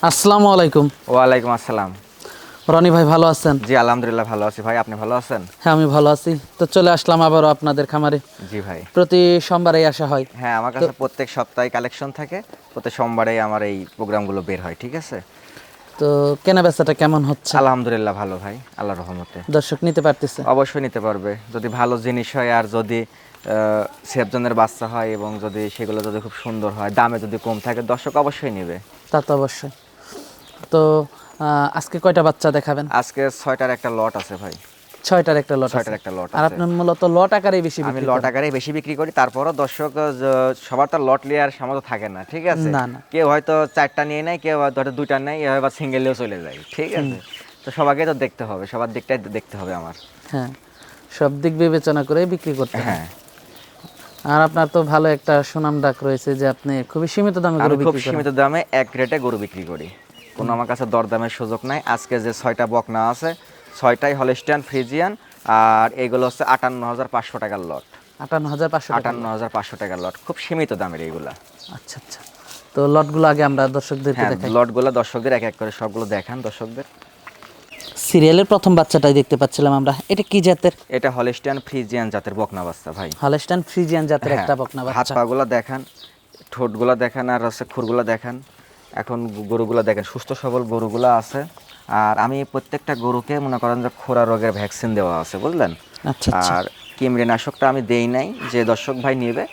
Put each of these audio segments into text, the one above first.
আসসালামু আলাইকুম। ওয়ালাইকুম আসসালাম। রনি ভাই ভালো আছেন? জি আলহামদুলিল্লাহ ভালো আছি ভাই, আপনি ভালো আছেন? হ্যাঁ আমি ভালো আছি। তো চলে আসলাম আবারও আপনাদের খামারে। জি ভাই। প্রতি সোমবারেই আসা হয়। হ্যাঁ আমার কাছে প্রত্যেক সপ্তাহে কালেকশন থাকে, প্রত্যেক সোমবারেই আমার এই প্রোগ্রামগুলো বের হয়, ঠিক আছে? তো কেনা বেচাটা কেমন হচ্ছে? আলহামদুলিল্লাহ ভালো ভাই, আল্লাহর রহমতে। দর্শক নিতে পারতেছে? অবশ্যই নিতে পারবে, যদি ভালো জিনিস হয় আর যদি সেফজনের বাচ্চা হয় এবং যদি সেগুলো যদি খুব সুন্দর হয়, দামে যদি কম থাকে, দর্শক অবশ্যই নেবে। তা তো অবশ্যই। তো আজকে কয়টা বাচ্চা দেখাবেন? আজকে 6টার একটা লট আছে ভাই। 6টার একটা লট? 6টার একটা লট আর আছে। আপনি মূলত লট আকারেই বেশি বিক্রি আমি করেন? লট আকারেই বেশি বিক্রি করি, তারপরও দর্শক সবার তো লট নেওয়ার সামর্থ্য থাকে না, ঠিক আছে? না না, কেউ হয়তো 4টা নিয়ে নেয়, কেউ হয়তো 2টা নেয়, এভাবে বা সিঙ্গেলেও চলে যায়, ঠিক আছে? তো সবাইকে তো দেখতে হবে, সবার দিকটাই দেখতে হবে আমার। হ্যাঁ সব দিক বিবেচনা করে বিক্রি করতে হয়। হ্যাঁ আর আপনার তো ভালো একটা সুনাম ডাক রয়েছে যে আপনি খুবই সীমিত দামে গরু আমি খুব বিক্রি করেন। সীমিত দামে এক রেটে গরু বিক্রি করি, কোনো আমার কাছে দরদামের সুযোগ নাই। আজকে যে 6টা বকনা আছে, 6টাই হলস্টিয়ান ফ্রিজিয়ান, আর এগুলো হচ্ছে 58,500 টাকার লট। 58,500 টাকা? 58,500 টাকার লট, খুব সীমিত দামের এইগুলা। আচ্ছা আচ্ছা। তো লটগুলো আগে আমরা দর্শকদেরকে হ্যাঁ দেখাই। লটগুলো দর্শকদের এক এক করে সবগুলো দেখান দর্শকদের। সিরিয়ালের প্রথম বাচ্চাটাই দেখতে পাচ্ছিলাম আমরা, এটা কি জাতের? এটা হলস্টিয়ান ফ্রিজিয়ান জাতের বকনা বাচ্চা ভাই। হলস্টাইন ফ্রিজিয়ান জাতের হ্যাঁ, একটা বকনা হাত বাচ্চা। পাগুলো দেখান, ঠোঁটগুলো দেখান, আর হচ্ছে খুরগুলো দেখান। এখন গরুগুলো দেখেন, সুস্থ সবল গরুগুলো আছে। আর আমি প্রত্যেকটা গরুকে মনে করেন যে খোরা রোগের ভ্যাকসিন দেওয়া আছে, বুঝলেন? আচ্ছা আচ্ছা। আর কৃমিনাশকটা আমি দেই নাই, যে দর্শক ভাই নেবে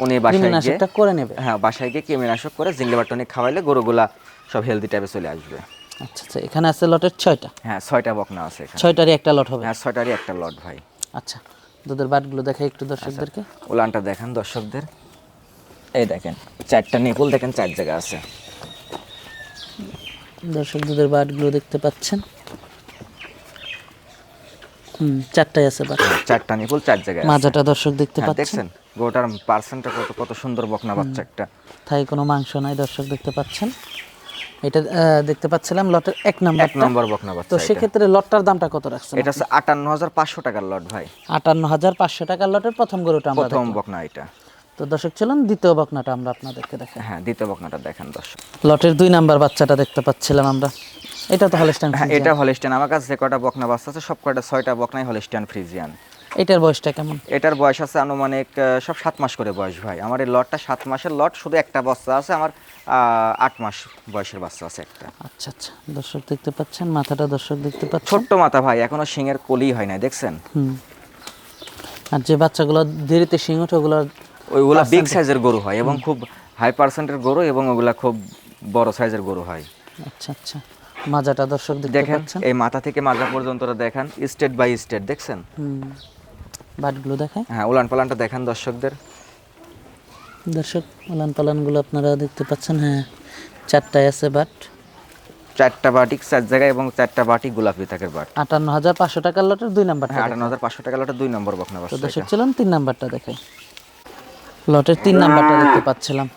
উনি বাসায় গিয়ে কৃমিনাশকটা করে নেবে? হ্যাঁ বাসায় গিয়ে কৃমিনাশক করে জিঙ্গলেবার টনিক খাওয়াইলে গরুগুলা সব হেলদি টাইপে চলে আসবে। আচ্ছা আচ্ছা। এখানে আছে লটের 6টা? হ্যাঁ 6টা বকনা আছে এখানে। 6টারই একটা লট হবে? হ্যাঁ 6টারই একটা লট ভাই। আচ্ছা, দুধের বাটগুলো দেখাই একটু দর্শকদেরকে। উলানটা দেখান দর্শকদের। এই দেখেন 4টা নিপুল দেখেন, 4 জায়গা আছে। দর্শক দুধের বাটগুলো দেখতে পাচ্ছেন। 4টাই আছে বাট। 4টা নিপুল 4 জায়গায় আছে। মাজাটা দর্শক দেখতে হ্যাঁ, পাচ্ছেন। দেখছেন গরুটার পার্সেন্টটা কত কত সুন্দর বকনা বাচ্চা একটা। তাই কোনো মাংস নাই, দর্শক দেখতে পাচ্ছেন। এটা দেখতে পাচ্ছিলাম লটের 1 নাম্বার। 1 নম্বর বকনা বাচ্চা। তো সেক্ষেত্রে লটটার দামটা কত রাখছেন? এটা হচ্ছে 58,500 টাকার লট ভাই। 58,500 টাকার লটের প্রথম গরুটা আমরা প্রথম দেখলাম। বকনা এটা। তো দর্শক চলুন দ্বিতীয় বকনাটা আমরা আপনাদেরকে দেখাই। হ্যাঁ দ্বিতীয় বকনাটা দেখেন দর্শক। লটের 2 নাম্বার বাচ্চাটা দেখতে পাচ্ছিলাম আমরা, এটা তো হলস্টাইন হ্যাঁ ফ্রিজিয়ান। এটা হলস্টিয়ান, আমার কাছে যে কয়টা বকনা বাচ্চা আছে সব কয়টা 6টা বকনাই হলস্টিয়ান ফ্রিজিয়ান। এটার বয়সটা কেমন? এটার বয়স আছে আনুমানিক সব 7 মাস করে বয়স ভাই। আমার এই লটটা 7 মাসের লট, শুধু একটা বাচ্চা আছে আমার 8 মাস বয়সের বাচ্চা আছে একটা। আচ্ছা আচ্ছা। দর্শক দেখতে পাচ্ছেন মাথাটা, দর্শক দেখতে পাচ্ছেন ছোট্ট মাথা ভাই, এখনো শিংয়ের কলি হয় নাই, দেখছেন? আর যে বাচ্চাগুলো দেরিতে শিং ওঠে ওগুলো ওইগুলা বিগ সাইজের গরু হয় এবং খুব হাই পার্সেন্টের গরু, এবং ওগুলা খুব বড় সাইজের গরু হয়। আচ্ছা আচ্ছা। মাজাটা দর্শক দেখতে দেখেন পাচ্ছেন। এই মাথা থেকে মাজা পর্যন্ত দেখান, স্টেট বাই স্টেট, দেখছেন? বাটগুলো দেখায়। হ্যাঁ উলান পালানটা দেখান দর্শকদের। দর্শক উলান পালানগুলো আপনারা দেখতে পাচ্ছেন। হ্যাঁ 4টায় আছে বাট। 4টা বাটি 4 জায়গায় এবং 4টা বাটি গোলাপি থাকের বাট। 58,500 টাকার লটের 2 নাম্বারটা। হ্যাঁ 58,500 টাকা লটে 2 নম্বর বকনা তো বাচ্চা। দর্শক চলুন 3 নাম্বারটা দেখাই। লটের 3 নাম্বারটা দেখতে পাচ্ছিলাম,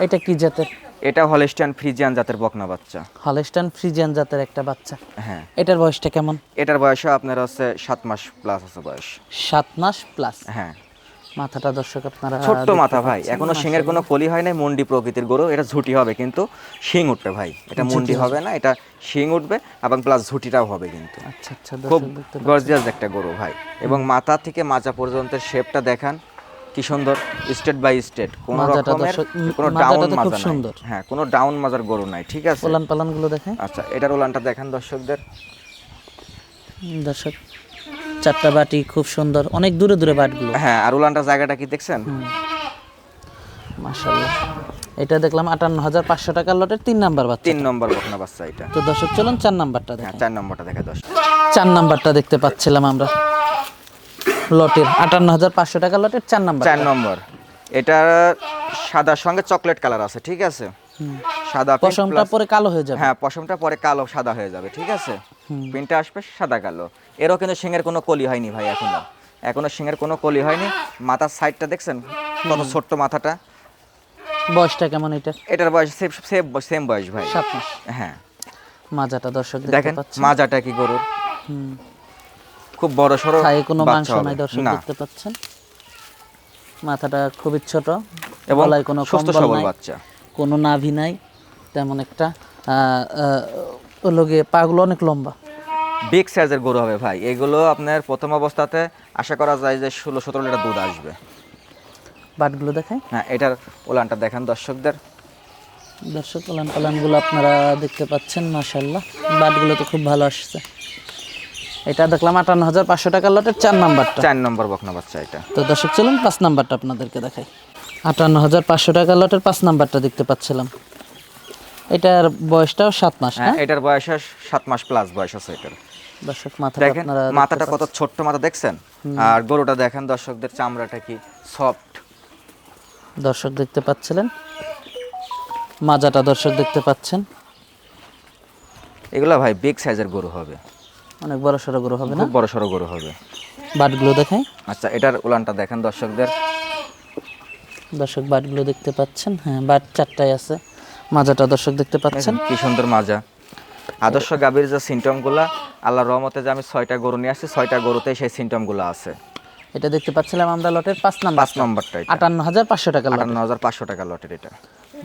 এটা কি জাতের? এটা হলস্টিয়ান ফ্রিজিয়ান জাতের বকনা বাচ্চা। হলস্টাইন ফ্রিজিয়ান জাতের একটা বাচ্চা। হ্যাঁ এটার বয়সটা কেমন? এটার বয়স আপনার হচ্ছে 7 মাস প্লাস আছে বয়স। 7 মাস প্লাস। হ্যাঁ মাথাটা দর্শক আপনারা ছোট্ট দেখতে মাথা ভাই, পাচ্ছেন। এখনো শিংয়ের কোনো কলি হয় নাই, মন্ডি প্রকৃতির গরু। এটা ঝুটি হবে কিন্তু শিং উঠবে ভাই, এটা মন্ডি হবে না, এটা শিং উঠবে এবং প্লাস ঝুটিটাও হবে কিন্তু। আচ্ছা আচ্ছা। খুব দর্শক দেখতে গর্জিয়াস একটা গরু ভাই। এবং মাথা থেকে মাজা পর্যন্ত শেপটা দেখান কি সুন্দর, স্টেট বাই স্টেট, কোনো মাজাটা রকমের দর্শক, কোনো মাজাটা ডাউন তো খুব মাজা নাই। সুন্দর। হ্যাঁ কোনো ডাউন মাজার গরু নাই, ঠিক আছে? উলান পালানগুলো দেখায়। আচ্ছা এটার উলানটা দেখান দর্শকদের। দর্শক 4টা বাটি খুব সুন্দর, অনেক দূরে দূরে বাটগুলো। হ্যাঁ আর উলানটা জায়গাটা কি দেখছেন? মাশাআল্লাহ। এটা দেখলাম 58,500 টাকার লটের 3 নাম্বার বাচ্চা। 3 নম্বর বকনা বাচ্চা এটা। তো দর্শক চলুন 4 নাম্বারটা হ্যাঁ দেখাই। 4 নম্বরটা দেখা দর্শক। 4 নাম্বারটা দেখতে পাচ্ছিলাম আমরা। লটের 58,500 টাকা লটের 4 নাম্বার। 4 নম্বর। এটা সাদার সঙ্গে চকলেট কালার আছে, ঠিক আছে। সাদা প্রিন্ট পশমটা পরে কালো হয়ে যাবে। হ্যাঁ, পশমটা পরে কালো সাদা হয়ে যাবে, ঠিক আছে। প্রিন্টটা আসবে সাদা কালো। এরও কিন্তু শিঙের কোনো কলি হয়নি ভাই, এখনো শিঙের কোনো কলি হয়নি। মাথার সাইডটা দেখছেন কত ছোট্ট মাথাটা। বয়সটা কেমন এটা? এটার বয়স সেম বয়স ভাই, 7 মাস। হ্যাঁ। মাজাটা দর্শক দেখতে দেখেন পাচ্ছেন, মাজাটা কি গরুর, খুব বড় সরো, থায়ে কোনো মাংস বাচ্চা হবে নাই দর্শক না, দেখতে পাচ্ছেন। মাথাটা খুবই ছোট, এবং গলায় কোনো সুস্থ কম্বল সবল নাই, বাচ্চা। কোনো নাভি নাই তেমন একটা। ওগুলো গিয়ে পাগুলো অনেক লম্বা, বিগ সাইজের গরু হবে ভাই এগুলো। আপনার প্রথম অবস্থাতে আশা করা যায় যে 16-17 লিটার দুধ আসবে। বাটগুলো দেখাই। হ্যাঁ, এটার ওলানটা দেখেন দর্শকদের। দর্শক ওলান পালানগুলো আপনারা দেখতে পাচ্ছেন, মাশাআল্লাহ বাটগুলো তো খুব ভালো আসছে। এটা দেখলাম 58,500 টাকা লটের 4 নাম্বারটা। 4 নম্বর বকনা বাচ্চা এটা। তো দর্শক চলুন 5 নাম্বারটা আপনাদেরকে দেখাই। 58,500 টাকা লটের 5 নাম্বারটা দেখতে পাচ্ছিলাম। এটার বয়সটাও 7 মাস। হ্যাঁ, এটার বয়স 7 মাস প্লাস বয়স আছে এটার। দর্শক মাথাটা দেখেন আপনারা মাথাটা কত ছোট্ট মাথা দেখছেন, আর গরুটা দেখেন দর্শকদের, চামড়াটা কি সফট। দর্শক দেখতে পাচ্ছিলেন মাজাটা, দর্শক দেখতে পাচ্ছেন। এগুলা ভাই বিগ সাইজের গরু হবে, অনেক বড় সড়ো গরু হবে না? খুব বড় সড়ো গরু হবে। বাটগুলো দেখাই। আচ্ছা, এটার উলানটা দেখেন দর্শকদের। দর্শক বাটগুলো দেখতে পাচ্ছেন, হ্যাঁ বাট 4টাই আছে। মাজাটা দর্শক দেখতে পাচ্ছেন, কি সুন্দর মাজা। আদর্শ গাভীর যে সিমটমগুলা, আল্লাহর রহমতে যে আমি 6টা গরু নিয়ে আসছি, 6টা গরুতেই সেই সিমটমগুলো আছে। এটা দেখতে পাচ্ছিলাম আমরা লটের 5 নাম্বার। 5 নম্বরটা, 58,500 টাকা লট। 58,500 টাকা লটের এটা।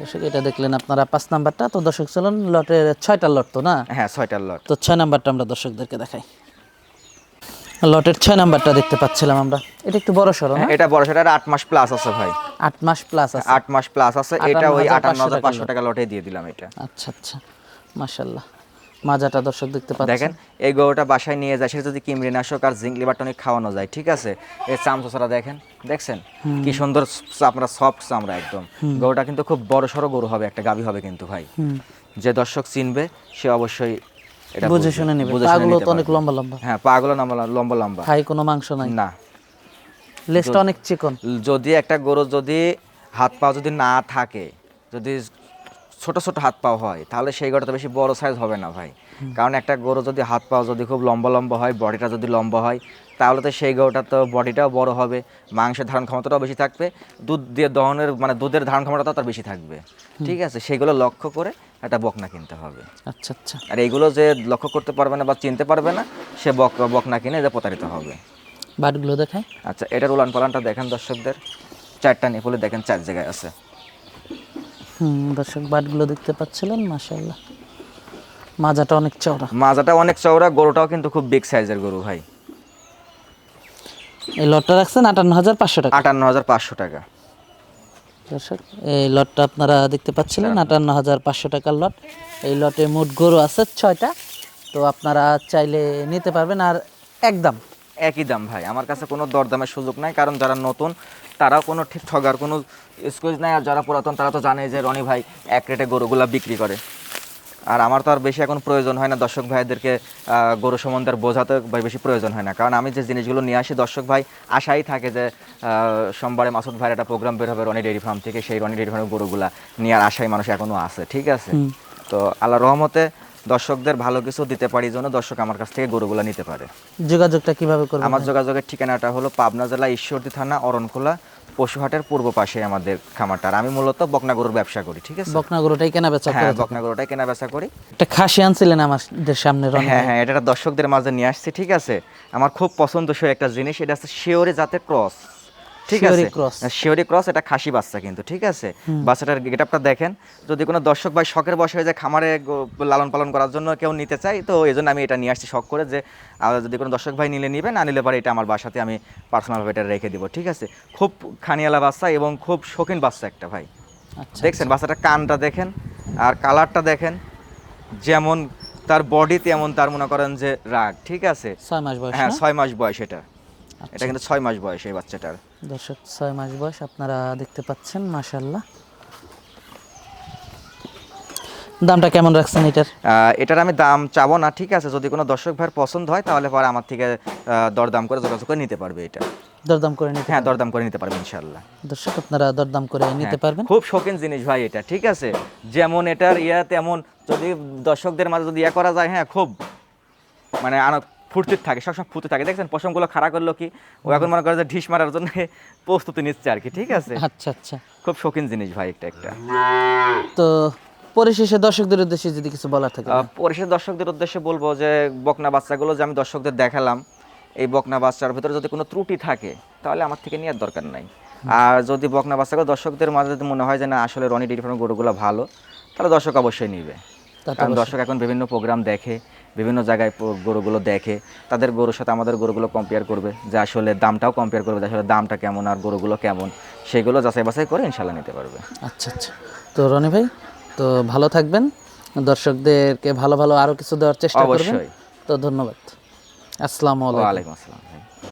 দর্শক এটা দেখলেন আপনারা 5 নাম্বারটা। তো দর্শক চলুন লটের 6টা লট তো না? হ্যাঁ, 6টার লট। তো 6 নাম্বারটা আমরা দর্শকদেরকে দেখাই। লটের 6 নাম্বারটা দেখতে পাচ্ছিলাম আমরা। এটা একটু বড় সড়ো না? এটা বড় সেটা 8 মাস প্লাস আছে ভাই। 8 মাস প্লাস আছে। 8 মাস প্লাস আছে। এটা ওই 58,500 58,500 টাকা লটে দিয়ে দিলাম এটা। আচ্ছা আচ্ছা, মাশাআল্লাহ। মাজাটা দর্শক দেখতে পাচ্ছেন। দেখেন এই গরুটা বাসায় নিয়ে যায়, সেটা যদি কিমরিনাশক আর জিঙ্ক লিভার টনিক খাওয়ানো যায়, ঠিক আছে। এই চামচোরা দেখেন, দেখছেন কি সুন্দর আপনারা সফট চামড়া একদম। গরুটা কিন্তু খুব বড় সড়ো গরু হবে, একটা গাভী হবে কিন্তু ভাই। যে দর্শক চিনবে সে অবশ্যই এটা বুঝে শুনে নেবে। পাগুলো তো অনেক লম্বা লম্বা। হ্যাঁ, পাগুলো লম্বা লম্বা। খাই কোনো মাংস নাই না, লেজটা অনেক চিকন। যদি একটা গরু যদি হাত পা যদি না থাকে, যদি ছোট ছোট হাত পা হয়, তাহলে সেই গরুটা বেশি বড় সাইজ হবে না ভাই। কারণ একটা গরু যদি হাত পা যদি খুব লম্বা লম্বা হয়, বডিটা যদি লম্বা হয়, তাহলে তো সেই গরুটার তো বডিটাও বড় হবে, মাংসের ধারণ ক্ষমতাটাও বেশি থাকবে, দুধ দিয়ে দহনের মানে দুধের ধারণ ক্ষমতাটাও তার বেশি থাকবে, ঠিক আছে। সেগুলো লক্ষ্য করে একটা বকনা কিনতে হবে। আচ্ছা আচ্ছা। আর এইগুলো যে লক্ষ্য করতে পারবে না বা চিনতে পারবে না, সে বকনা কিনে যে প্রতারিত হবে। বাটগুলো দেখাই। আচ্ছা, এটার উলান পালানটা দেখেন দর্শকদের। 4টা নিপুলে দেখেন 4 জায়গায় আছে। দর্শক বাটগুলো দেখতে পাচ্ছিলেন, মাশাআল্লাহ। মাজাটা অনেক চওড়া। মাজাটা অনেক চওড়া, গরুটাও কিন্তু খুব বিগ সাইজের গরু ভাই। এই লটটা রাখছেন 58,500 টাকা। 58,500 টাকা। দর্শক এই লটটা আপনারা দেখতে পাচ্ছিলেন 58,500 টাকার লট। এই লটে মোট গরু আছে 6টা। তো আপনারা চাইলে নিতে পারবেন। আর একদম একই দাম ভাই, আমার কাছে কোনো দরদামের সুযোগ নাই, কারণ যারা নতুন তারাও কোনো ঠিক ঠগার কোনো স্কোজ নাই, আর যারা পুরাতন তারা তো জানে যে রনি ভাই এক রেটে গরুগুলা বিক্রি করে। আর আমার তো আর বেশি এখন প্রয়োজন হয় না দর্শক ভাইদেরকে গরু সম্বন্ধে আর বোঝাতে বেশি প্রয়োজন হয় না, কারণ আমি যে জিনিসগুলো নিয়ে আসি দর্শক ভাই আশাই থাকে যে সোমবারে মাসুদ ভাইয়ের একটা প্রোগ্রাম বের হবে রনি ডেয়ারি ফার্ম থেকে, সেই রনি ডেয়ারি ফার্মের গরুগুলা নেওয়ার আশাই মানুষ এখনও আছে, ঠিক আছে। তো আল্লাহ রহমতে দর্শকদের ভালো কিছু দিতে পারি জন্য দর্শক আমার কাছ থেকে গরুগুলা নিতে পারে। যোগাযোগটা কিভাবে করবেন? আমার যোগাযোগের ঠিকানাটা হলো পাবনা জেলা ঈশ্বরদী থানা অরণখোলা পশুহাটের পূর্ব পাশে আমাদের খামারটা। আমি মূলত বকনা গরুর ব্যবসা করি, ঠিক আছে। বকনা গরুটাই কেনা বেচা হ্যাঁ, করে? বকনা গরুটাই কেনা বেচা করি। একটা খাসি আনছিলেন আমাদের সামনে রনি। হ্যাঁ হ্যাঁ, এটা দর্শকদের মাঝে নিয়ে আসছি, ঠিক আছে। আমার খুব পছন্দসই একটা জিনিস, এটা হচ্ছে শিওরি জাতের ক্রস, ঠিক আছে। শিওরি ক্রস, এটা খাসি বাচ্চা কিন্তু, ঠিক আছে। বাচ্চাটার গেটআপটা দেখেন। যদি কোনো দর্শক ভাই শখের বসে হয়ে যায় খামারে লালন পালন করার জন্য কেউ নিতে চাই, তো এই জন্য আমি এটা নিয়ে আসছি শখ করে, যে যদি কোনো দর্শক ভাই নিলে নিবে, না নিলে পারে এটা আমার বাসাতে আমি পার্সোনালভাবে এটা রেখে দিব, ঠিক আছে। খুব খানিয়ালা বাচ্চা এবং খুব শৌখিন বাচ্চা একটা ভাই। দেখছেন বাচ্চাটা, কানটা দেখেন আর কালারটা দেখেন, যেমন তার বডি তেমন তার মনে করেন যে রাগ, ঠিক আছে। 6 মাস বয়স। হ্যাঁ, 6 মাস বয়স এটা। এটা কিন্তু 6 মাস বয়স এই বাচ্চাটার। দর্শক 6 মাস বয়স আপনারা দেখতে পাচ্ছেন, মাশাআল্লাহ। দামটা কেমন রাখছেন এটার? এটার আমি দাম চাবো না, ঠিক আছে, যদি কোনো দর্শক ভাইয়ের পছন্দ হয় তাহলে পরে আমার থেকে দরদাম করে যোগাযোগ করে নিতে পারবে এটা। দরদাম করে নিতে হ্যাঁ, পারবেন? দরদাম করে নিতে পারবে ইনশাআল্লাহ। দর্শক আপনারা দরদাম করে নিতে হ্যাঁ, পারবেন। খুব শৌখিন জিনিস ভাই এটা, ঠিক আছে, যেমন এটার তেমন যদি দর্শকদের মাঝে যদি করা যায়, হ্যাঁ, খুব মানে ফুর্তির থাকে, সবসময় ফুর্তি থাকে। দেখছেন পশমগুলো খাড়া করলো কি, ও এখন মনে করে যে ঢিস মারার জন্য প্রস্তুতি নিচ্ছে আর কি, ঠিক আছে। আচ্ছা আচ্ছা। খুব শৌখিন জিনিস ভাই একটা। তো পরিশেষে দর্শকদের উদ্দেশ্যে যদি কিছু বলার থাকে? পরিশেষে দর্শকদের উদ্দেশ্যে বলবো যে বকনা বাচ্চাগুলো যে আমি দর্শকদের দেখালাম, এই বকনা বাচ্চার ভিতরে যদি কোনো ত্রুটি থাকে তাহলে আমার থেকে নেওয়ার দরকার নাই। আর যদি বকনা বাচ্চাগুলো দর্শকদের মাঝে যদি মনে হয় যে না আসলে রনি ডেইরি ফার্মের গরুগুলো ভালো, তাহলে দর্শক অবশ্যই নিবে। কারণ দর্শক এখন বিভিন্ন প্রোগ্রাম দেখে, বিভিন্ন জায়গায় গরুগুলো দেখে, তাদের গরুর সাথে আমাদের গরুগুলো কম্পেয়ার করবে, যে আসলে দামটাও কম্পেয়ার করবে, যে আসলে দামটা কেমন আর গরুগুলো কেমন, সেগুলো যাচাই বাছাই করে ইনশাল্লাহ নিতে পারবে। আচ্ছা আচ্ছা। তো রনি ভাই, তো ভালো থাকবেন, দর্শকদেরকে ভালো ভালো আরও কিছু দেওয়ার চেষ্টা করবেন। অবশ্যই। তো ধন্যবাদ। আসসালামু আলাইকুম। ওয়ালাইকুম আসসালাম।